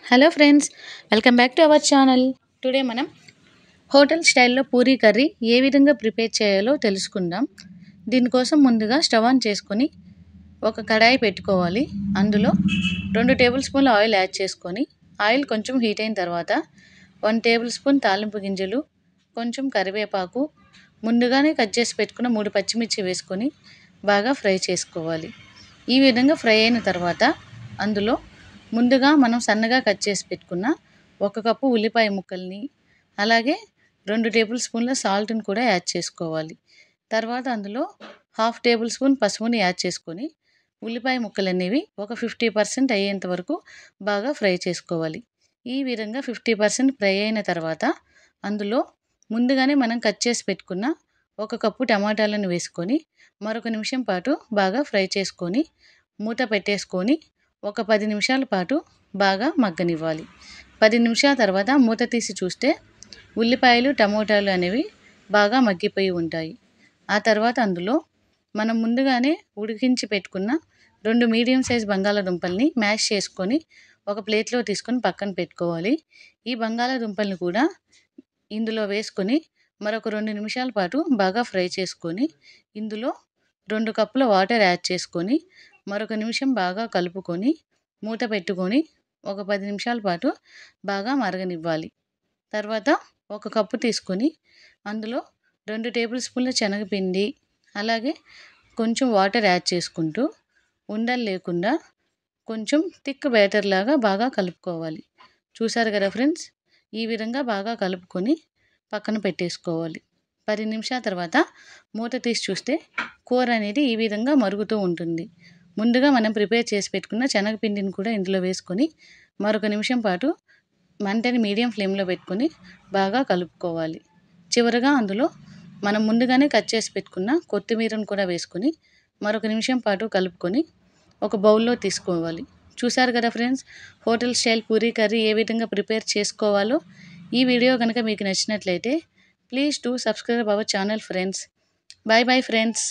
Hello friends, welcome back to our channel. Today మనం hotel స్టైల్లో Puri curry ఏ విధంగా ప్రిపేర్ చేయాలో తెలుసుకుందాం. దీనికోసం ముందుగా స్టవ్ ఆన్ చేసుకొని ఒక కడాయి పెట్టుకోవాలి. అందులో 2 టేబుల్ స్పూన్ల ఆయిల్ యాడ్ చేసుకొని ఆయిల్ కొంచెం హీట్ అయిన తర్వాత 1 టేబుల్ స్పూన్ తాలింపు గింజలు, కొంచెం కరివేపాకు, ముందుగానే కట్ చేసి పెట్టుకున్న 3 పచ్చిమిర్చి వేసుకొని బాగా ఫ్రై చేసుకోవాలి. ఈ విధంగా ఫ్రై అయిన తర్వాత అందులో ముందుగా మనం సన్నగా కట్ చేసి పెట్టుకున్న 1 కప్పు ఉల్లిపాయ ముక్కల్ని, అలాగే 2 టేబుల్ స్పూన్ల సాల్ట్ని కూడా యాడ్ చేసుకోవాలి. తర్వాత అందులో 1/2 టేబుల్ స్పూన్ పసుపుని యాడ్ చేసుకొని ఉల్లిపాయ ముక్కలు అనేవి ఒక 50% అయ్యేంత వరకు బాగా ఫ్రై చేసుకోవాలి. ఈ విధంగా 50% ఫ్రై అయిన తర్వాత అందులో ముందుగానే మనం కట్ చేసి పెట్టుకున్న 1 కప్పు టమాటాలను వేసుకొని మరొక నిమిషం పాటు బాగా ఫ్రై చేసుకొని మూత పెట్టేసుకొని ఒక 10 నిమిషాల పాటు బాగా మగ్గనివ్వాలి. 10 నిమిషాల తర్వాత మూత తీసి చూస్తే ఉల్లిపాయలు, టమోటాలు అనేవి బాగా మగ్గిపోయి ఉంటాయి. ఆ తర్వాత అందులో మనం ముందుగానే ఉడికించి పెట్టుకున్న 2 మీడియం సైజ్ బంగాళాదుంపల్ని మ్యాష్ చేసుకొని ఒక ప్లేట్లో తీసుకొని పక్కన పెట్టుకోవాలి. ఈ బంగాళాదుంపల్ని కూడా ఇందులో వేసుకొని మరొక 2 నిమిషాల పాటు బాగా ఫ్రై చేసుకొని ఇందులో 2 కప్పుల వాటర్ యాడ్ చేసుకొని మరొక నిమిషం బాగా కలుపుకొని మూత పెట్టుకొని ఒక 10 నిమిషాల పాటు బాగా మరగనివ్వాలి. తర్వాత 1 కప్పు తీసుకొని అందులో 2 టేబుల్ స్పూన్ల శనగపిండి, అలాగే కొంచెం వాటర్ యాడ్ చేసుకుంటూ ఉండలు లేకుండా కొంచెం థిక్ బ్యాటర్ లాగా బాగా కలుపుకోవాలి. చూసారు కదా ఫ్రెండ్స్, ఈ విధంగా బాగా కలుపుకొని పక్కన పెట్టేసుకోవాలి. 10 నిమిషాల తర్వాత మూత తీసి చూస్తే కూర అనేది ఈ విధంగా మరుగుతూ ఉంటుంది. ముందుగా మనం ప్రిపేర్ చేసి పెట్టుకున్న శనగపిండిని కూడా ఇందులో వేసుకొని మరొక నిమిషం పాటు మంటని మీడియం ఫ్లేమ్లో పెట్టుకొని బాగా కలుపుకోవాలి. చివరగా అందులో మనం ముందుగానే కట్ చేసి పెట్టుకున్న కొత్తిమీరను కూడా వేసుకొని మరొక నిమిషం పాటు కలుపుకొని ఒక బౌల్లో తీసుకోవాలి. చూసారు కదా friends, hotel style puri curry ఏ విధంగా ప్రిపేర్ చేసుకోవాలో. ఈ వీడియో కనుక మీకు నచ్చినట్లయితే please do subscribe our channel friends. Bye bye friends.